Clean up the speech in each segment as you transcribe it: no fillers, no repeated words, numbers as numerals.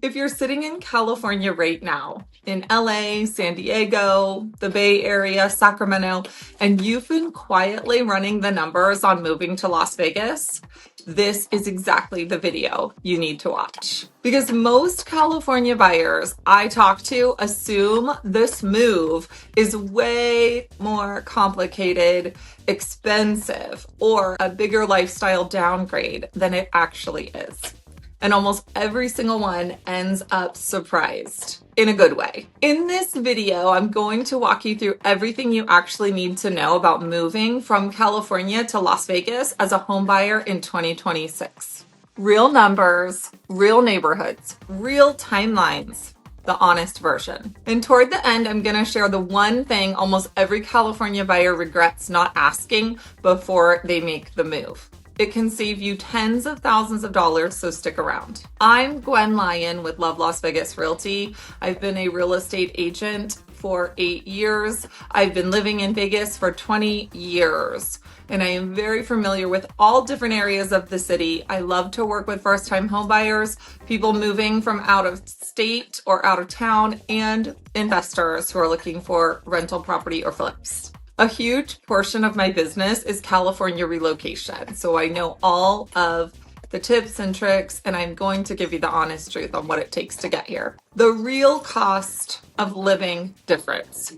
If you're sitting in California right now, in LA, San Diego, the Bay Area, Sacramento, and you've been quietly running the numbers on moving to Las Vegas, this is exactly the video you need to watch. Because most California buyers I talk to assume this move is way more complicated, expensive, or a bigger lifestyle downgrade than it actually is. And almost every single one ends up surprised in a good way. In this video, I'm going to walk you through everything you actually need to know about moving from California to Las Vegas as a home buyer in 2026. Real numbers, real neighborhoods, real timelines, the honest version. And toward the end, I'm gonna share the one thing almost every California buyer regrets not asking before they make the move. It can save you tens of thousands of dollars, so stick around. I'm Gwen Lyon with Love Las Vegas Realty. I've been a real estate agent for 8 years. I've been living in Vegas for 20 years, and I am very familiar with all different areas of the city. I love to work with first-time homebuyers, people moving from out of state or out of town, and investors who are looking for rental property or flips. A huge portion of my business is California relocation. So I know all of the tips and tricks, and I'm going to give you the honest truth on what it takes to get here. The real cost of living difference.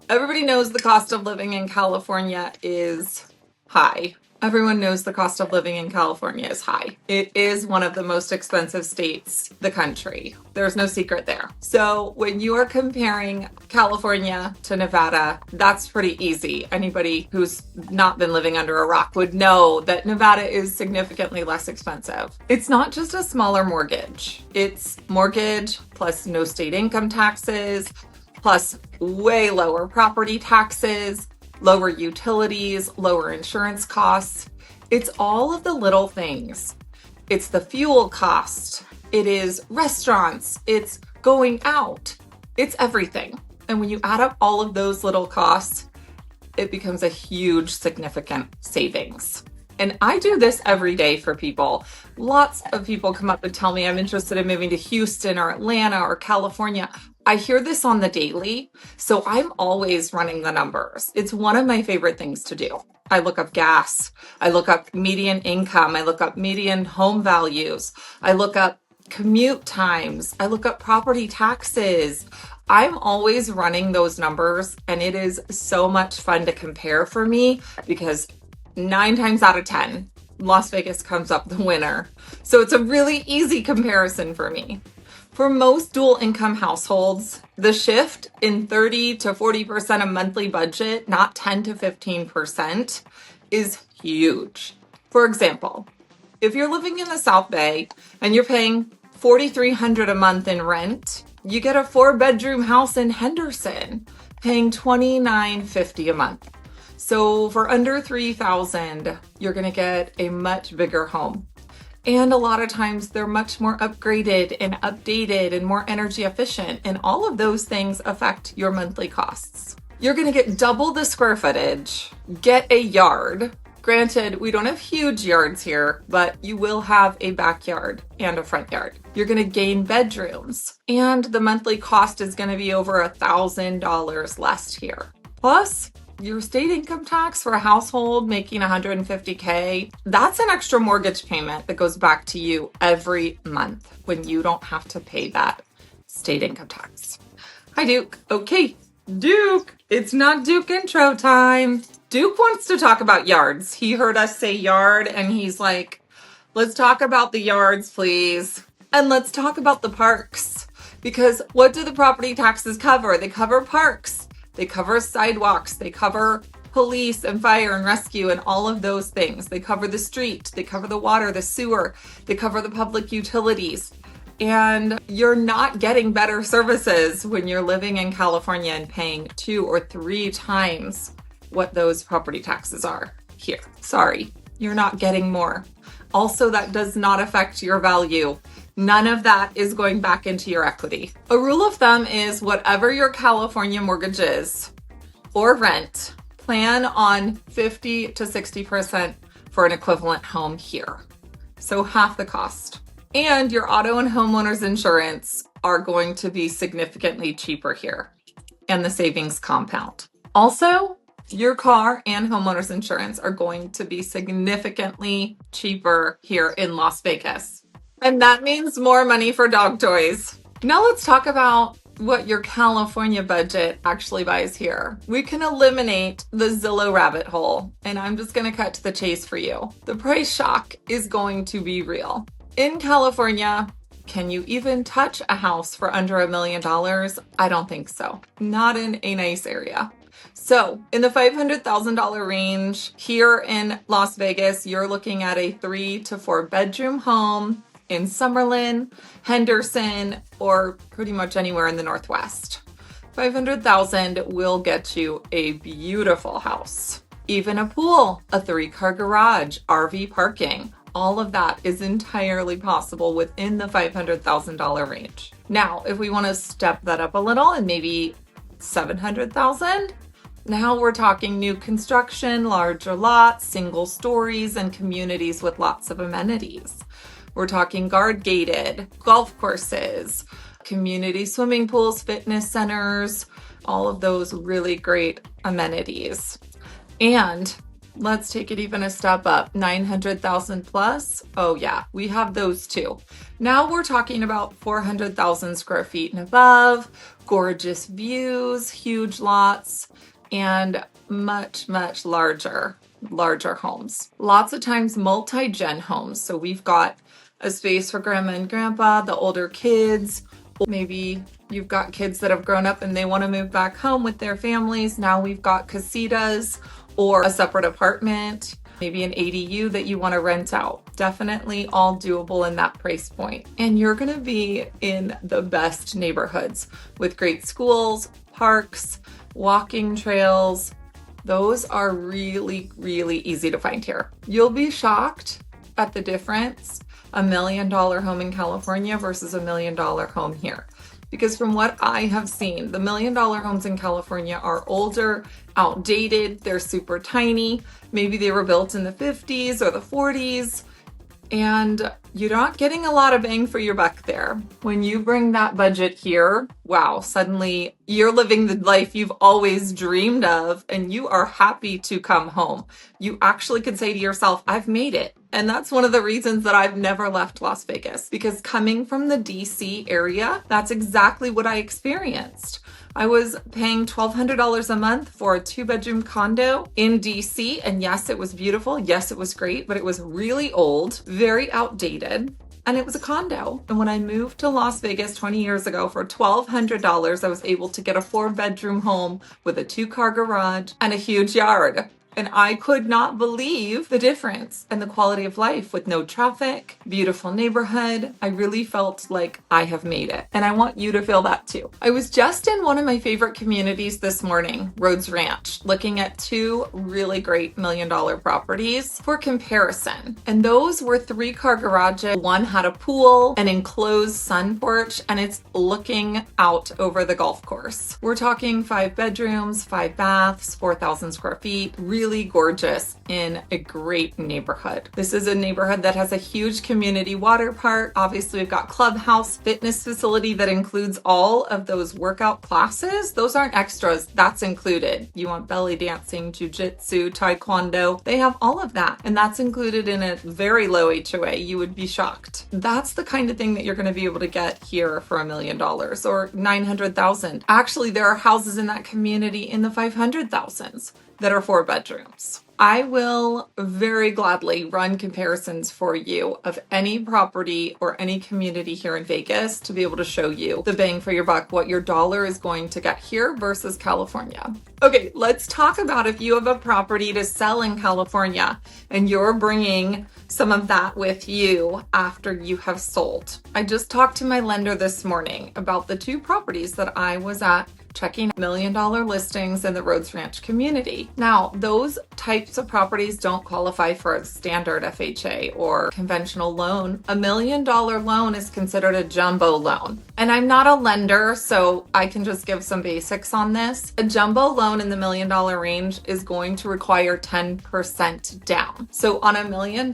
Everybody knows the cost of living in California is high. Everyone knows the cost of living in California is high. It is one of the most expensive states in the country. There's no secret there. So when you are comparing California to Nevada, that's pretty easy. Anybody who's not been living under a rock would know that Nevada is significantly less expensive. It's not just a smaller mortgage. It's mortgage plus no state income taxes, plus way lower property taxes, lower utilities, lower insurance costs. It's all of the little things. It's the fuel cost. It is restaurants. It's going out. It's everything. And when you add up all of those little costs, it becomes a huge, significant savings. And I do this every day for people. Lots of people come up and tell me I'm interested in moving to Houston or Atlanta or California. I hear this on the daily, so I'm always running the numbers. It's one of my favorite things to do. I look up gas, I look up median income, I look up median home values, I look up commute times, I look up property taxes. I'm always running those numbers, and it is so much fun to compare for me because 9 times out of 10, Las Vegas comes up the winner. So it's a really easy comparison for me. For most dual income households, the shift in 30 to 40% of monthly budget, not 10 to 15%, is huge. For example, if you're living in the South Bay and you're paying $4,300 a month in rent, you get a 4-bedroom house in Henderson paying $2,950 a month. So for under $3,000, you're gonna get a much bigger home. And a lot of times they're much more upgraded and updated and more energy efficient. And all of those things affect your monthly costs. You're gonna get double the square footage, get a yard. Granted, we don't have huge yards here, but you will have a backyard and a front yard. You're gonna gain bedrooms, and the monthly cost is gonna be over $1,000 less here. Plus, your state income tax for a household making $150K, that's an extra mortgage payment that goes back to you every month when you don't have to pay that state income tax. Hi, Duke. Okay, Duke, it's not Duke intro time. Duke wants to talk about yards. He heard us say yard and he's like, let's talk about the yards, please. And let's talk about the parks. Because what do the property taxes cover? They cover parks. They cover sidewalks, they cover police and fire and rescue and all of those things. They cover the street, they cover the water, the sewer, they cover the public utilities. And you're not getting better services when you're living in California and paying 2 or 3 times what those property taxes are here. Sorry, you're not getting more. Also, that does not affect your value. None of that is going back into your equity. A rule of thumb is whatever your California mortgage is or rent, plan on 50 to 60% for an equivalent home here. So half the cost. And your auto and homeowners insurance are going to be significantly cheaper here, and the savings compound. Also, your car and homeowners insurance are going to be significantly cheaper here in Las Vegas. And that means more money for dog toys. Now let's talk about what your California budget actually buys here. We can eliminate the Zillow rabbit hole, and I'm just going to cut to the chase for you. The price shock is going to be real. In California, can you even touch a house for under $1 million? I don't think so. Not in a nice area. So in the $500,000 range here in Las Vegas, you're looking at a 3 to 4 bedroom home in Summerlin, Henderson, or pretty much anywhere in the Northwest. $500,000 will get you a beautiful house, even a pool, a 3-car garage, RV parking. All of that is entirely possible within the $500,000 range. Now, if we want to step that up a little and maybe $700,000, now we're talking new construction, larger lots, single stories, and communities with lots of amenities. We're talking guard gated, golf courses, community swimming pools, fitness centers, all of those really great amenities. And let's take it even a step up, 900,000 plus. Oh yeah, we have those too. Now we're talking about 400,000 square feet and above, gorgeous views, huge lots, and much, much larger homes. Lots of times multi-gen homes. So we've got a space for grandma and grandpa, the older kids. Maybe you've got kids that have grown up and they want to move back home with their families. Now we've got casitas or a separate apartment, maybe an ADU that you want to rent out. Definitely all doable in that price point. And you're going to be in the best neighborhoods with great schools, parks, walking trails. Those are really, really easy to find here. You'll be shocked at the difference, $1 million home in California versus $1 million home here. Because from what I have seen, the $1 million homes in California are older, outdated, they're super tiny. Maybe they were built in the 50s or the 40s, and you're not getting a lot of bang for your buck there. When you bring that budget here, wow, suddenly you're living the life you've always dreamed of, and you are happy to come home. You actually could say to yourself, I've made it. And that's one of the reasons that I've never left Las Vegas, because coming from the DC area, that's exactly what I experienced. I was paying $1,200 a month for a 2-bedroom condo in DC. And yes, it was beautiful. Yes, it was great, but it was really old, very outdated. And it was a condo. And when I moved to Las Vegas 20 years ago for $1,200, I was able to get a 4-bedroom home with a 2-car garage and a huge yard. And I could not believe the difference and the quality of life with no traffic, beautiful neighborhood. I really felt like I have made it. And I want you to feel that too. I was just in one of my favorite communities this morning, Rhodes Ranch, looking at 2 really great $1 million properties for comparison. And those were 3-car garages. One had a pool, an enclosed sun porch, and it's looking out over the golf course. We're talking 5 bedrooms, 5 baths, 4,000 square feet, really gorgeous in a great neighborhood. This is a neighborhood that has a huge community water park. Obviously, we've got clubhouse, fitness facility that includes all of those workout classes. Those aren't extras, that's included. You want belly dancing, jujitsu, taekwondo, they have all of that. And that's included in a very low HOA. You would be shocked. That's the kind of thing that you're going to be able to get here for $1 million or 900,000. Actually, there are houses in that community in the 500,000s that are 4 bedrooms. I will very gladly run comparisons for you of any property or any community here in Vegas to be able to show you the bang for your buck, what your dollar is going to get here versus California. Okay, let's talk about if you have a property to sell in California and you're bringing some of that with you after you have sold. I just talked to my lender this morning about the 2 properties that I was at checking $1 million listings in the Rhodes Ranch community. Now, those types of properties don't qualify for a standard FHA or conventional loan. $1 million loan is considered a jumbo loan. And I'm not a lender, so I can just give some basics on this. A jumbo loan in the $1 million range is going to require 10% down. So on $1 million,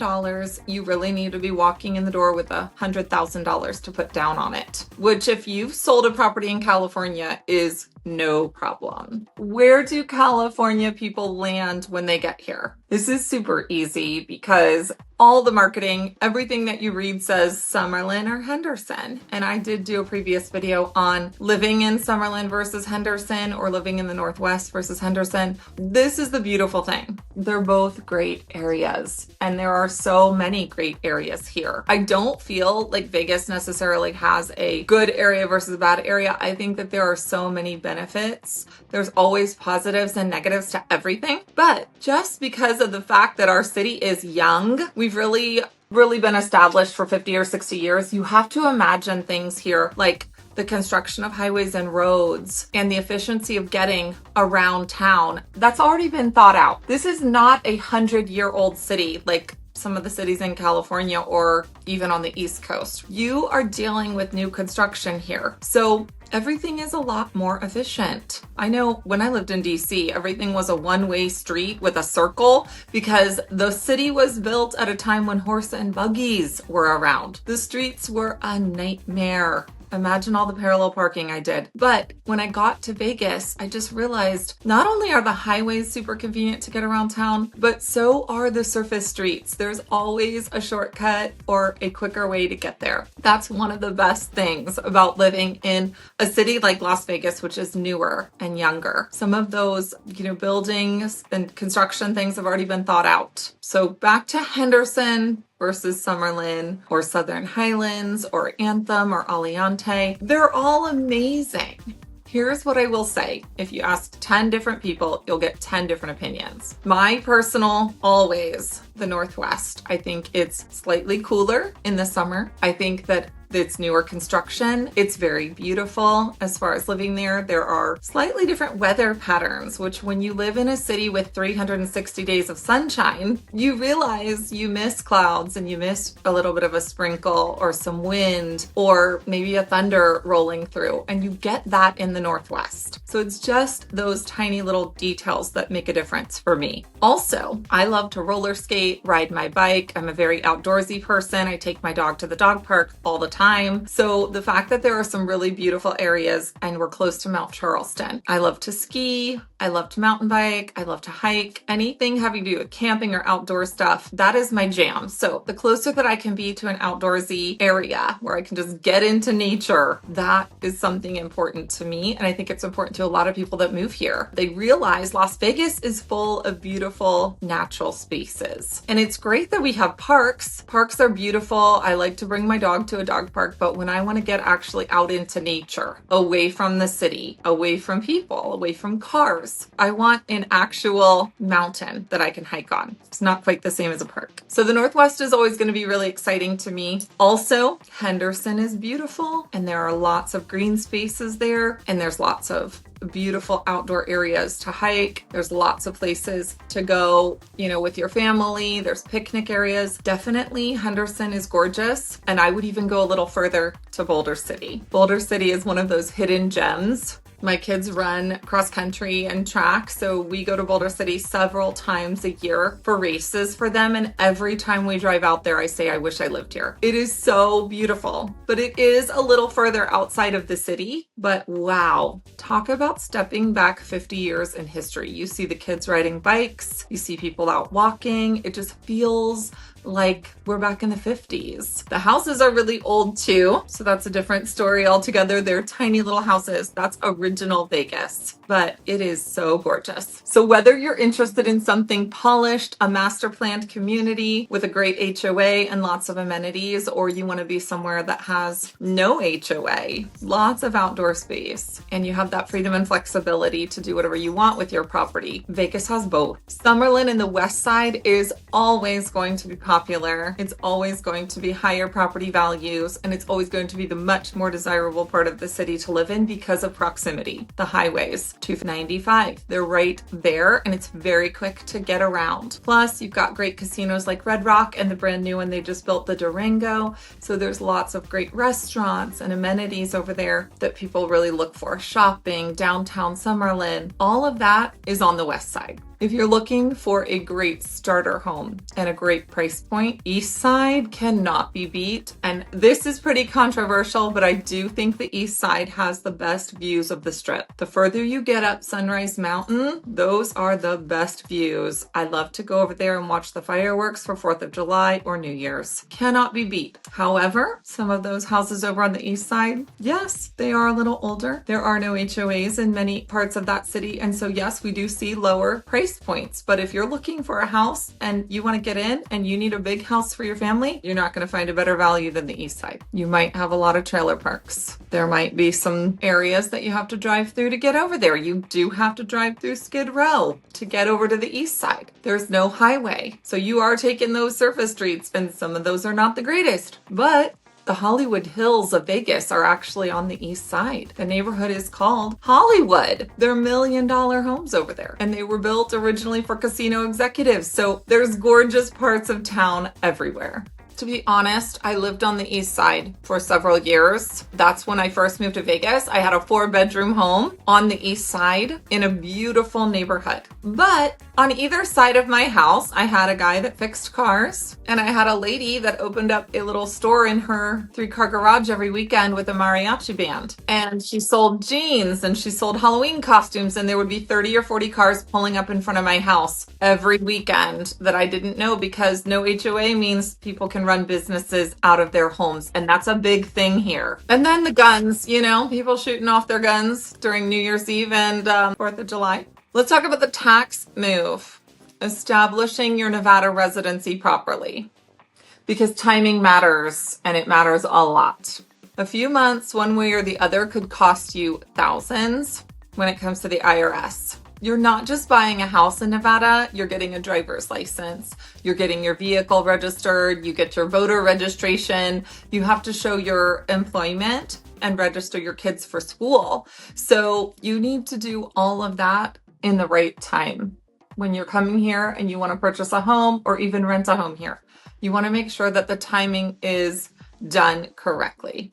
you really need to be walking in the door with $100,000 to put down on it, which if you've sold a property in California is no problem. Where do California people land when they get here? This is super easy because all the marketing, everything that you read says Summerlin or Henderson. And I did do a previous video on living in Summerlin versus Henderson or living in the Northwest versus Henderson. This is the beautiful thing. They're both great areas and there are so many great areas here. I don't feel like Vegas necessarily has a good area versus a bad area. I think that there are so many benefits. There's always positives and negatives to everything. But just because of the fact that our city is young, we've really been established for 50 or 60 years. You have to imagine things here like the construction of highways and roads and the efficiency of getting around town. That's already been thought out. This is not a 100-year-old city like some of the cities in California or even on the East Coast. You are dealing with new construction here. So everything is a lot more efficient. I know when I lived in DC, everything was a one-way street with a circle because the city was built at a time when horse and buggies were around. The streets were a nightmare. Imagine all the parallel parking I did. But when I got to Vegas, I just realized not only are the highways super convenient to get around town, but so are the surface streets. There's always a shortcut or a quicker way to get there. That's one of the best things about living in a city like Las Vegas, which is newer and younger. Some of those, buildings and construction things have already been thought out. So back to Henderson versus Summerlin or Southern Highlands or Anthem or Aliante. They're all amazing. Here's what I will say. If you ask 10 different people, you'll get 10 different opinions. My personal, always the Northwest. I think it's slightly cooler in the summer. I think that it's newer construction. It's very beautiful as far as living there. There are slightly different weather patterns, which when you live in a city with 360 days of sunshine, you realize you miss clouds and you miss a little bit of a sprinkle or some wind or maybe a thunder rolling through, and you get that in the Northwest. So it's just those tiny little details that make a difference for me. Also, I love to roller skate, ride my bike. I'm a very outdoorsy person. I take my dog to the dog park all the time. So the fact that there are some really beautiful areas and we're close to Mount Charleston. I love to ski. I love to mountain bike. I love to hike. Anything having to do with camping or outdoor stuff, that is my jam. So the closer that I can be to an outdoorsy area where I can just get into nature, that is something important to me. And I think it's important to a lot of people that move here. They realize Las Vegas is full of beautiful natural spaces. And it's great that we have parks. Parks are beautiful. I like to bring my dog to a dog park, but when I want to get actually out into nature, away from the city, away from people, away from cars, I want an actual mountain that I can hike on. It's not quite the same as a park. So the Northwest is always going to be really exciting to me. Also, Henderson is beautiful and there are lots of green spaces there and there's lots of beautiful outdoor areas to hike. There's lots of places to go, with your family. There's picnic areas. Definitely Henderson is gorgeous. And I would even go a little further to Boulder City. Boulder City is one of those hidden gems. My kids run cross country and track, so we go to Boulder City several times a year for races for them. And every time we drive out there, I say, I wish I lived here. It is so beautiful, but it is a little further outside of the city. But wow, talk about stepping back 50 years in history. You see the kids riding bikes, you see people out walking. It just feels like we're back in the 50s. The houses are really old too, so that's a different story altogether. They're tiny little houses. That's original Vegas, but it is so gorgeous. So whether you're interested in something polished, a master planned community with a great HOA and lots of amenities, or you want to be somewhere that has no HOA, lots of outdoor space, and you have that freedom and flexibility to do whatever you want with your property, Vegas has both. Summerlin in the west side is always going to be popular popular. It's always going to be higher property values, and it's always going to be the much more desirable part of the city to live in because of proximity. The highways, 295, they're right there, and it's very quick to get around. Plus, you've got great casinos like Red Rock and the brand new one they just built, the Durango. So there's lots of great restaurants and amenities over there that people really look for. Shopping, downtown Summerlin, all of that is on the west side. If you're looking for a great starter home and a great price point, East Side cannot be beat. And this is pretty controversial, but I do think the East Side has the best views of the Strip. The further you get up Sunrise Mountain, those are the best views. I love to go over there and watch the fireworks for 4th of July or New Year's. Cannot be beat. However, some of those houses over on the East Side, yes, they are a little older. There are no HOAs in many parts of that city. And so yes, we do see lower price points. But if you're looking for a house and you want to get in and you need a big house for your family, you're not going to find a better value than the East Side. You might have a lot of trailer parks. There might be some areas that you have to drive through to get over there. You do have to drive through Skid Row to get over to the East Side. There's no highway. So you are taking those surface streets, and some of those are not the greatest. But the Hollywood Hills of Vegas are actually on the East Side. The neighborhood is called Hollywood. They're $1 million homes over there, and they were built originally for casino executives. So there's gorgeous parts of town everywhere. To be honest, I lived on the East Side for several years. That's when I first moved to Vegas. I had a 4-bedroom home on the East Side in a beautiful neighborhood. But on either side of my house, I had a guy that fixed cars, and I had a lady that opened up a little store in her 3-car garage every weekend with a mariachi band. And she sold jeans and she sold Halloween costumes, and there would be 30 or 40 cars pulling up in front of my house every weekend that I didn't know, because no HOA means people can run businesses out of their homes. And that's a big thing here. And then the guns, people shooting off their guns during New Year's Eve and 4th of July. Let's talk about the tax move. Establishing your Nevada residency properly. Because timing matters, and it matters a lot. A few months, one way or the other, could cost you thousands when it comes to the IRS. You're not just buying a house in Nevada, you're getting a driver's license, you're getting your vehicle registered, you get your voter registration, you have to show your employment and register your kids for school. So you need to do all of that in the right time. When you're coming here and you want to purchase a home or even rent a home here, you want to make sure that the timing is done correctly.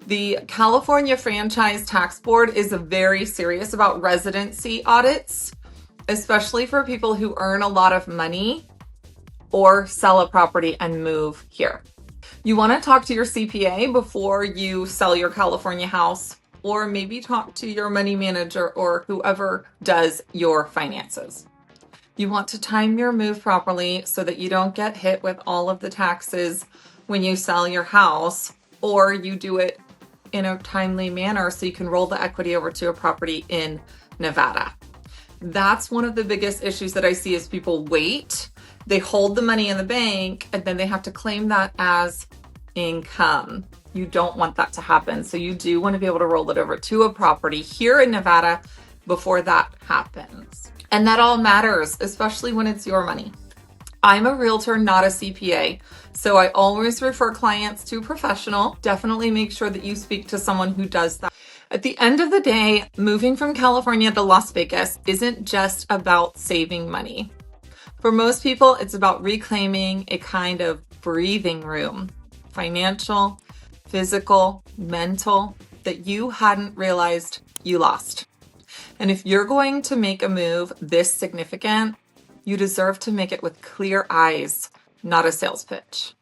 The California Franchise Tax Board is very serious about residency audits, especially for people who earn a lot of money or sell a property and move here. You want to talk to your CPA before you sell your California house, or maybe talk to your money manager or whoever does your finances. You want to time your move properly so that you don't get hit with all of the taxes when you sell your house, or you do it in a timely manner so you can roll the equity over to a property in Nevada. That's one of the biggest issues that I see is people wait, they hold the money in the bank, and then they have to claim that as income. You don't want that to happen. So you do want to be able to roll it over to a property here in Nevada before that happens. And that all matters, especially when it's your money. I'm a realtor, not a CPA, so I always refer clients to a professional. Definitely make sure that you speak to someone who does that. At the end of the day, moving from California to Las Vegas isn't just about saving money. For most people, it's about reclaiming a kind of breathing room, financial, physical, mental, that you hadn't realized you lost. And if you're going to make a move this significant, you deserve to make it with clear eyes, not a sales pitch.